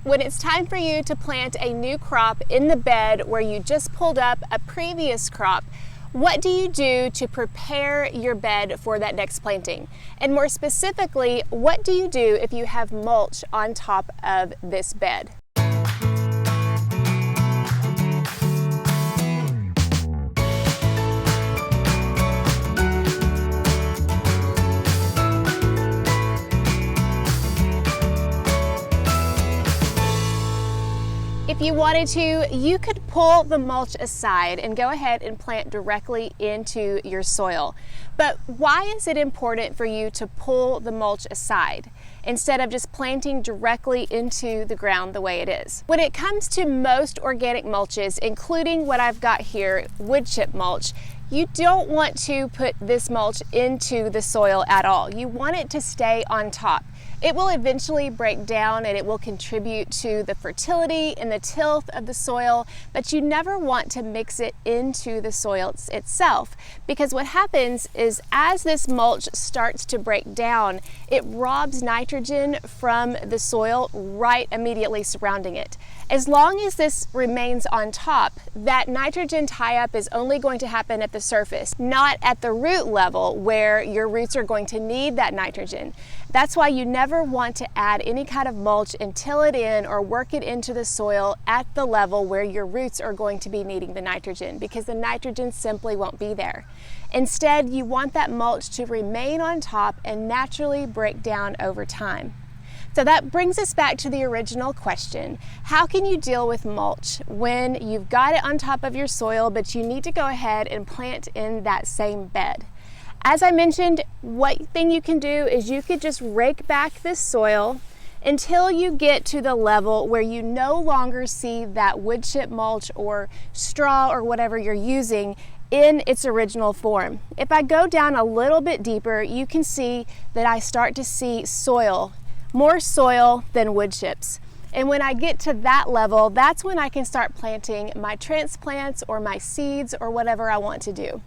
When it's time for you to plant a new crop in the bed where you just pulled up a previous crop, what do you do to prepare your bed for that next planting? And more specifically, what do you do if you have mulch on top of this bed? If you wanted to, you could pull the mulch aside and go ahead and plant directly into your soil. But why is it important for you to pull the mulch aside instead of just planting directly into the ground the way it is? When it comes to most organic mulches, including what I've got here, wood chip mulch, you don't want to put this mulch into the soil at all. You want it to stay on top. It will eventually break down and it will contribute to the fertility and the tilth of the soil, but you never want to mix it into the soil itself, because what happens is as this mulch starts to break down, it robs nitrogen from the soil right immediately surrounding it. As long as this remains on top, that nitrogen tie-up is only going to happen at the surface, not at the root level where your roots are going to need that nitrogen. That's why you never want to add any kind of mulch and till it in or work it into the soil at the level where your roots are going to be needing the nitrogen, because the nitrogen simply won't be there. Instead, you want that mulch to remain on top and naturally break down over time. So that brings us back to the original question. How can you deal with mulch when you've got it on top of your soil, but you need to go ahead and plant in that same bed? As I mentioned, one thing you can do is you could just rake back this soil until you get to the level where you no longer see that wood chip mulch or straw or whatever you're using in its original form. If I go down a little bit deeper, you can see that I start to see soil, more soil than wood chips. And when I get to that level, that's when I can start planting my transplants or my seeds or whatever I want to do.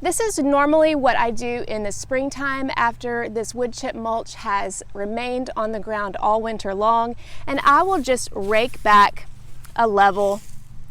This is normally what I do in the springtime after this wood chip mulch has remained on the ground all winter long, and I will just rake back a level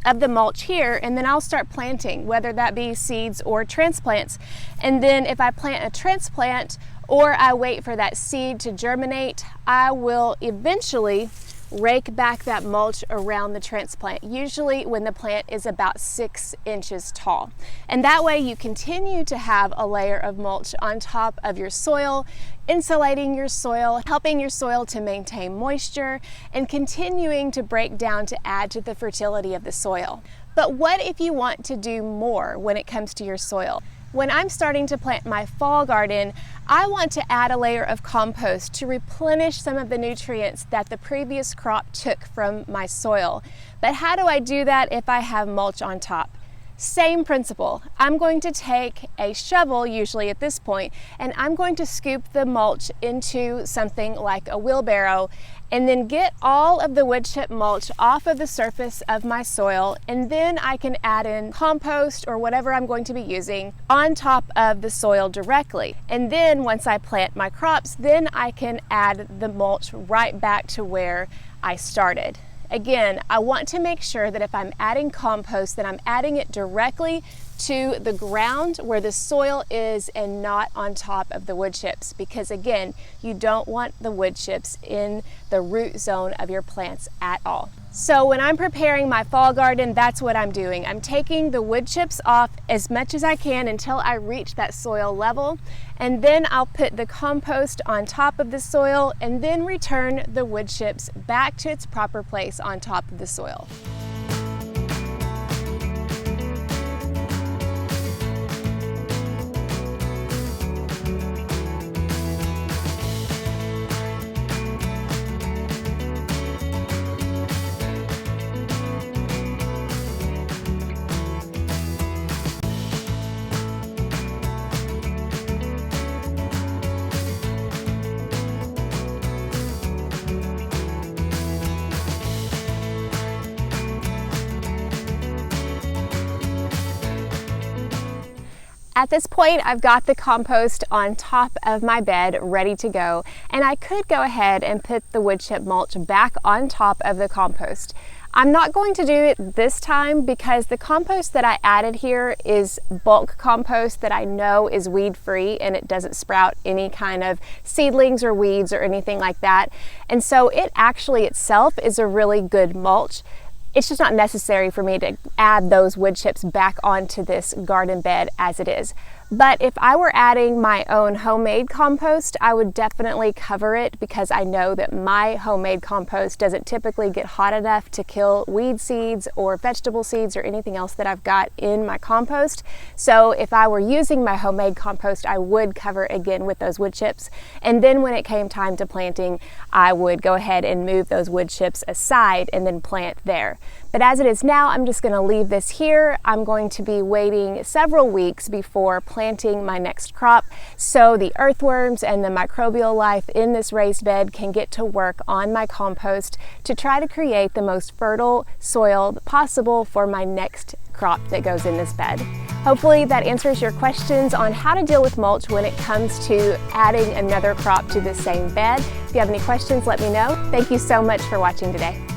of the mulch here, and then I'll start planting, whether that be seeds or transplants. And then if I plant a transplant or I wait for that seed to germinate, I will eventually rake back that mulch around the transplant, usually when the plant is about 6 inches tall. And that way you continue to have a layer of mulch on top of your soil, insulating your soil, helping your soil to maintain moisture, and continuing to break down to add to the fertility of the soil. But what if you want to do more when it comes to your soil? When I'm starting to plant my fall garden, I want to add a layer of compost to replenish some of the nutrients that the previous crop took from my soil. But how do I do that if I have mulch on top? Same principle. I'm going to take a shovel, usually at this point, and I'm going to scoop the mulch into something like a wheelbarrow and then get all of the wood chip mulch off of the surface of my soil, and then I can add in compost or whatever I'm going to be using on top of the soil directly. And then once I plant my crops, then I can add the mulch right back to where I started. Again, I want to make sure that if I'm adding compost, that I'm adding it directly to the ground where the soil is and not on top of the wood chips, because again, you don't want the wood chips in the root zone of your plants at all. So when I'm preparing my fall garden, that's what I'm doing. I'm taking the wood chips off as much as I can until I reach that soil level, and then I'll put the compost on top of the soil and then return the wood chips back to its proper place on top of the soil. At this point, I've got the compost on top of my bed ready to go, and I could go ahead and put the wood chip mulch back on top of the compost. I'm not going to do it this time because the compost that I added here is bulk compost that I know is weed free and it doesn't sprout any kind of seedlings or weeds or anything like that. And so it actually itself is a really good mulch. It's just not necessary for me to add those wood chips back onto this garden bed as it is. But if I were adding my own homemade compost, I would definitely cover it because I know that my homemade compost doesn't typically get hot enough to kill weed seeds or vegetable seeds or anything else that I've got in my compost. So if I were using my homemade compost, I would cover it again with those wood chips. And then when it came time to planting, I would go ahead and move those wood chips aside and then plant there. But as it is now, I'm just going to leave this here. I'm going to be waiting several weeks before planting my next crop so the earthworms and the microbial life in this raised bed can get to work on my compost to try to create the most fertile soil possible for my next crop that goes in this bed. Hopefully that answers your questions on how to deal with mulch when it comes to adding another crop to the same bed. If you have any questions, let me know. Thank you so much for watching today.